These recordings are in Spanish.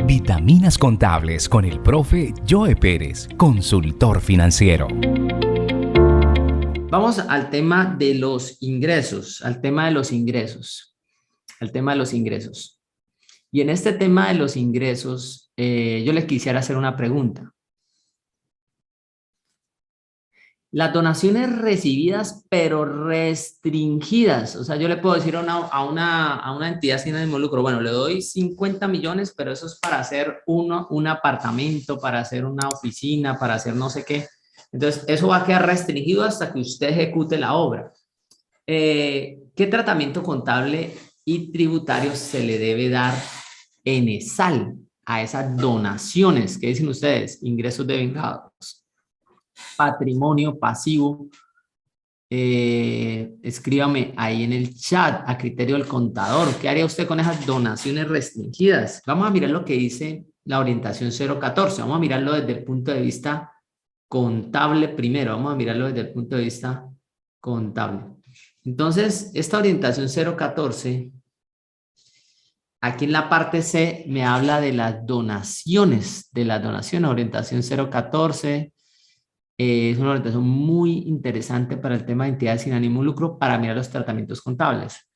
Vitaminas Contables con el profe Joe Pérez, consultor financiero. Vamos al tema de los ingresos, al tema de los ingresos. Y en este tema de los ingresos, yo les quisiera hacer una pregunta. Las donaciones recibidas, pero restringidas. O sea, yo le puedo decir a una entidad sin ánimo de lucro, bueno, le doy 50 millones, pero eso es para hacer un apartamento, para hacer una oficina, para hacer no sé qué. Entonces, eso va a quedar restringido hasta que usted ejecute la obra. ¿Qué tratamiento contable y tributario se le debe dar en ESAL a esas donaciones? ¿Qué dicen ustedes? Ingresos devengados, patrimonio pasivo. Escríbame ahí en el chat a criterio del contador. ¿Qué haría usted con esas donaciones restringidas? Vamos a mirar lo que dice la orientación 014. Vamos a mirarlo desde el punto de vista contable primero. Vamos a mirarlo desde el punto de vista contable. Entonces, esta orientación 014, aquí en la parte C me habla de las donaciones, orientación 014. Es una orientación muy interesante para el tema de entidades sin ánimo de lucro para mirar los tratamientos contables.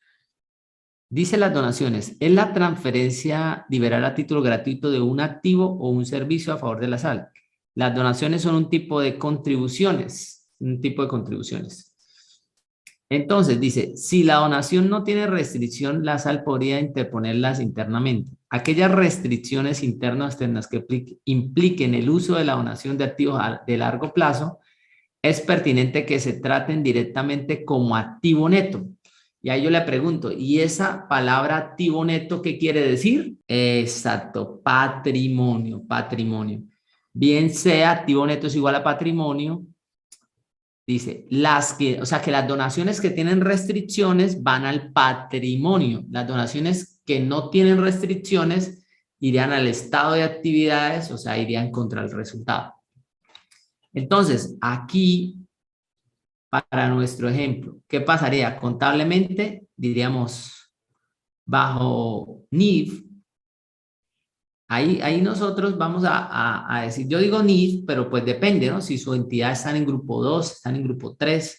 Dice las donaciones, es la transferencia liberal a título gratuito de un activo o un servicio a favor de la SAL. Las donaciones son un tipo de contribuciones, Entonces, dice, si la donación no tiene restricción, la SAL podría interponerlas internamente. Aquellas restricciones internas o externas que impliquen el uso de la donación de activos de largo plazo, es pertinente que se traten directamente como activo neto. Y ahí yo le pregunto, ¿y esa palabra activo neto qué quiere decir? Exacto, patrimonio. Bien sea activo neto es igual a patrimonio. Dice, o sea, que las donaciones que tienen restricciones van al patrimonio. Las donaciones que no tienen restricciones irían al estado de actividades, o sea, irían contra el resultado. Entonces, aquí, para nuestro ejemplo, ¿qué pasaría? Contablemente, diríamos, bajo NIF, ahí nosotros vamos a decir, yo digo NIF, pero pues depende, ¿no? Si su entidad está en grupo 2, están en grupo 3,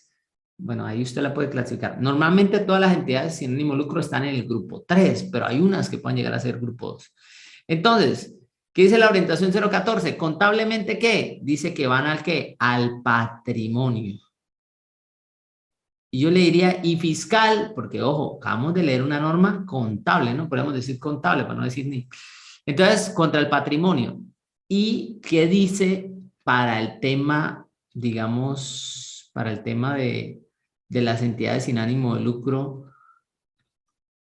bueno, ahí usted la puede clasificar. Normalmente todas las entidades sin ánimo de lucro están en el grupo 3, pero hay unas que pueden llegar a ser grupo 2. Entonces, ¿qué dice la orientación 014? Contablemente, ¿qué? Dice que van al ¿qué? Al patrimonio. Y yo le diría, y fiscal, porque ojo, acabamos de leer una norma contable, ¿no? Podemos decir contable para no decir ni. Entonces, contra el patrimonio. ¿Y qué dice para el tema, digamos, para el tema de las entidades sin ánimo de lucro?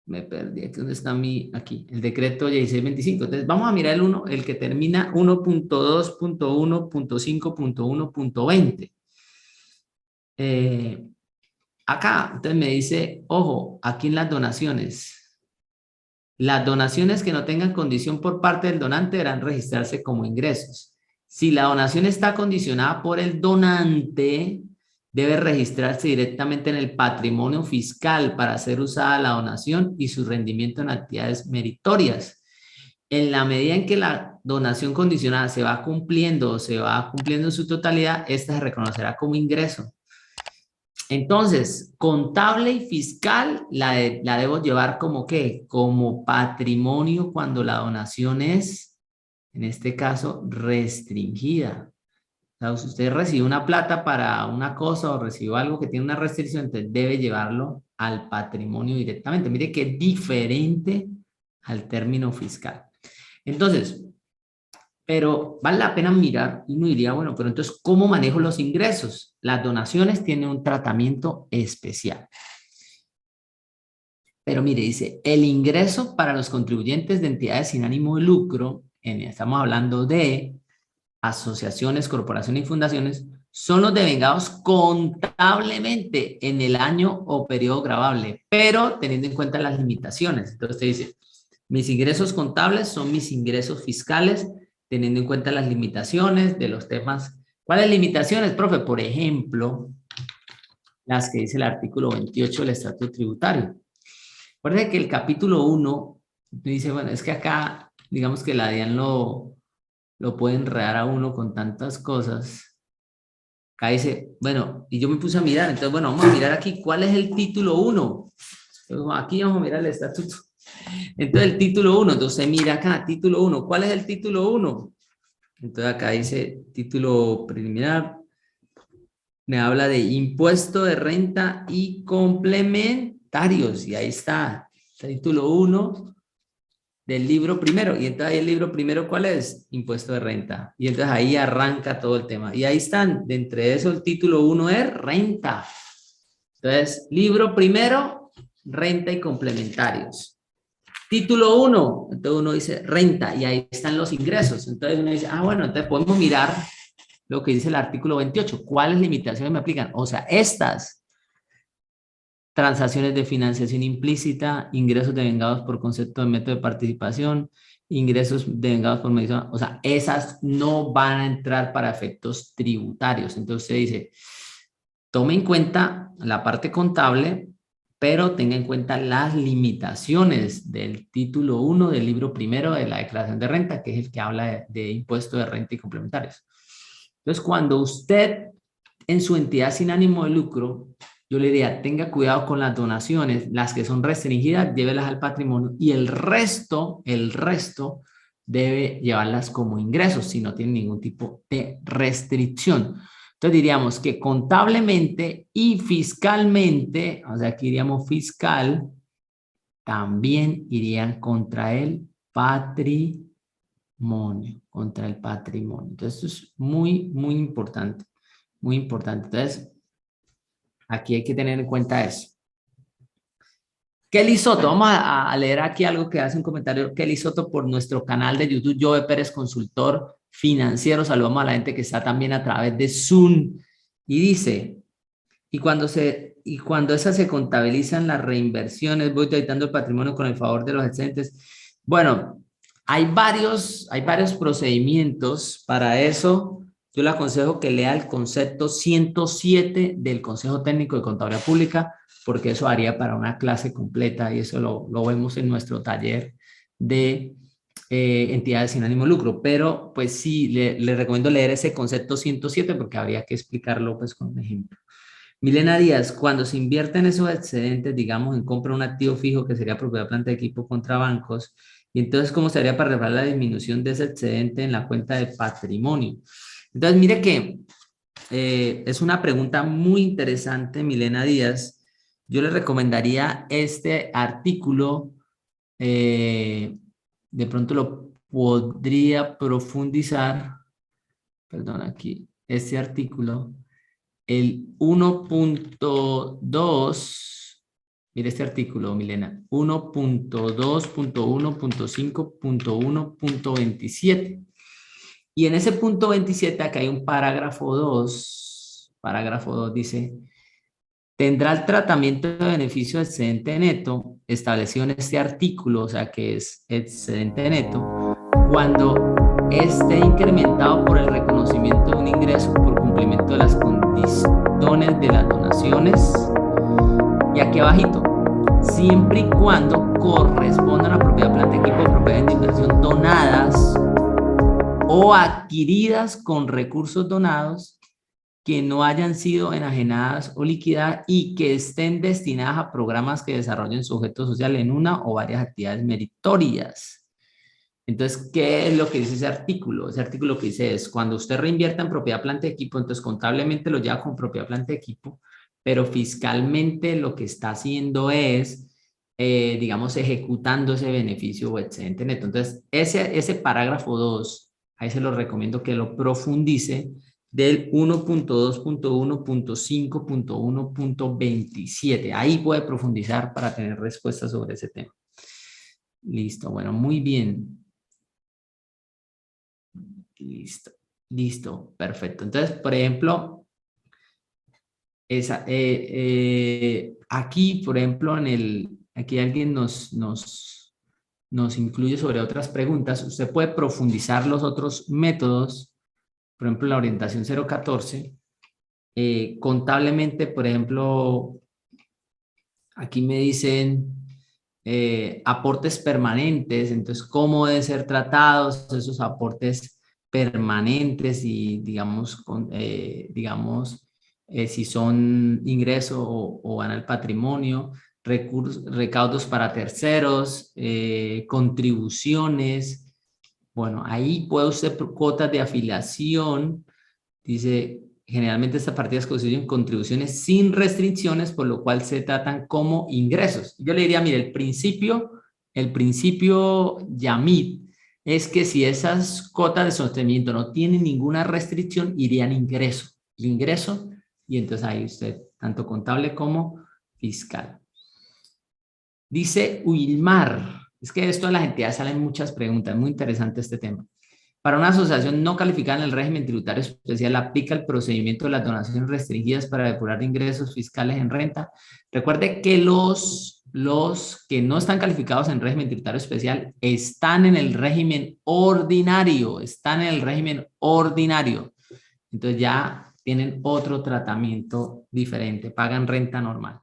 Me perdí, aquí ¿dónde está aquí, el decreto 1625. Entonces, vamos a mirar el que termina 1.2.1.5.1.20. Acá, entonces me dice, ojo, aquí en las donaciones que no tengan condición por parte del donante deberán registrarse como ingresos. Si la donación está condicionada por el donante, debe registrarse directamente en el patrimonio fiscal para ser usada la donación y su rendimiento en actividades meritorias. En la medida en que la donación condicionada se va cumpliendo en su totalidad, esta se reconocerá como ingreso. Entonces, contable y fiscal la debo llevar como ¿qué? Como patrimonio cuando la donación es, en este caso, restringida. O sea, si usted recibe una plata para una cosa o recibe algo que tiene una restricción, entonces debe llevarlo al patrimonio directamente. Mire que es diferente al término fiscal. Entonces, pero vale la pena mirar y uno diría, bueno, pero entonces, ¿cómo manejo los ingresos? Las donaciones tienen un tratamiento especial. Pero mire, dice, el ingreso para los contribuyentes de entidades sin ánimo de lucro, estamos hablando de asociaciones, corporaciones y fundaciones, son los devengados contablemente en el año o periodo gravable, pero teniendo en cuenta las limitaciones. Entonces usted dice, mis ingresos contables son mis ingresos fiscales, teniendo en cuenta las limitaciones de los temas. ¿Cuáles limitaciones, profe? Por ejemplo, las que dice el artículo 28 del Estatuto Tributario. Recuerde que el capítulo 1 dice, bueno, es que acá digamos que la DIAN lo puede enredar a uno con tantas cosas. Acá dice, bueno, y yo me puse a mirar, entonces, bueno, vamos a mirar aquí, ¿cuál es el título 1? Aquí vamos a mirar el estatuto. Entonces, el título 1, entonces mira acá, título 1, ¿cuál es el título 1? Entonces, acá dice título preliminar, me habla de impuesto de renta y complementarios, y ahí está, título 1 del libro primero, y entonces ahí el libro primero, ¿cuál es? Impuesto de renta, y entonces ahí arranca todo el tema, y ahí están, de entre eso el título 1 es renta, entonces libro primero, renta y complementarios, título 1, entonces uno dice renta, y ahí están los ingresos, entonces uno dice, bueno, entonces podemos mirar lo que dice el artículo 28, ¿cuáles limitaciones me aplican? O sea, estas transacciones de financiación implícita, ingresos devengados por concepto de método de participación, ingresos devengados por medición, o sea, esas no van a entrar para efectos tributarios. Entonces usted dice, tome en cuenta la parte contable, pero tenga en cuenta las limitaciones del título 1 del libro primero de la declaración de renta, que es el que habla de impuesto de renta y complementarios. Entonces, cuando usted en su entidad sin ánimo de lucro, yo le diría, tenga cuidado con las donaciones, las que son restringidas, llévelas al patrimonio y el resto debe llevarlas como ingresos si no tiene ningún tipo de restricción. Entonces diríamos que contablemente y fiscalmente, o sea, aquí diríamos fiscal, también irían contra el patrimonio, contra el patrimonio. Entonces, esto es muy, muy importante, muy importante. Entonces, aquí hay que tener en cuenta eso. Kelly Soto, vamos a leer aquí algo que hace un comentario Kelly Soto por nuestro canal de YouTube, Joe Pérez Consultor Financiero. Saludamos a la gente que está también a través de Zoom. Y dice, y cuando esas se contabilizan las reinversiones, voy auditando el patrimonio con el favor de los excedentes. Bueno, hay varios procedimientos para eso. Yo le aconsejo que lea el concepto 107 del Consejo Técnico de Contabilidad Pública, porque eso haría para una clase completa y eso lo vemos en nuestro taller de entidades sin ánimo de lucro. Pero pues sí, le recomiendo leer ese concepto 107 porque habría que explicarlo pues con un ejemplo. Milena Díaz, cuando se invierten esos excedentes, digamos, en compra de un activo fijo que sería propiedad, planta de equipo contra bancos, y entonces, ¿cómo se haría para reflejar la disminución de ese excedente en la cuenta de patrimonio? Entonces, mire que es una pregunta muy interesante, Milena Díaz. Yo le recomendaría este artículo, de pronto lo podría profundizar, perdón, aquí, este artículo. El 1.2, mire este artículo, Milena, 1.2.1.5.1.27. Y en ese punto 27, acá hay un parágrafo 2. Parágrafo 2 dice, tendrá el tratamiento de beneficio de excedente neto establecido en este artículo, o sea que es excedente neto, cuando esté incrementado por el reconocimiento de un ingreso por cumplimiento de las condiciones de las donaciones, y aquí abajito, siempre y cuando correspondan a propiedad, planta, equipo, propiedades de inversión donadas o adquiridas con recursos donados que no hayan sido enajenadas o liquidadas y que estén destinadas a programas que desarrollen sujetos sociales en una o varias actividades meritorias. Entonces, ¿qué es lo que dice ese artículo? Ese artículo que dice es, cuando usted reinvierta en propiedad, planta y equipo, entonces contablemente lo lleva con propiedad, planta y equipo, pero fiscalmente lo que está haciendo es, digamos, ejecutando ese beneficio o excedente neto. Entonces, ese parágrafo 2, ahí se lo recomiendo que lo profundice, del 1.2.1.5.1.27. Ahí puede profundizar para tener respuestas sobre ese tema. Listo, bueno, muy bien. Listo, listo, perfecto. Entonces, por ejemplo, aquí, por ejemplo, aquí alguien nos incluye sobre otras preguntas. Usted puede profundizar los otros métodos, por ejemplo, la orientación 014. Contablemente, por ejemplo, aquí me dicen aportes permanentes, entonces cómo deben ser tratados esos aportes permanentes y si son ingresos o van al patrimonio, recaudos para terceros, contribuciones. Bueno, ahí puede usted cuotas de afiliación. Dice, generalmente estas partidas constituyen contribuciones sin restricciones, por lo cual se tratan como ingresos. Yo le diría, mire, el principio Yamid es que si esas cuotas de sostenimiento no tienen ninguna restricción, irían ingreso, y entonces ahí usted, tanto contable como fiscal. Dice Wilmar, es que esto de las entidades salen muchas preguntas, muy interesante este tema. Para una asociación no calificada en el régimen tributario especial, aplica el procedimiento de las donaciones restringidas para depurar ingresos fiscales en renta. Recuerde que los que no están calificados en régimen tributario especial están en el régimen ordinario, Entonces ya tienen otro tratamiento diferente, pagan renta normal.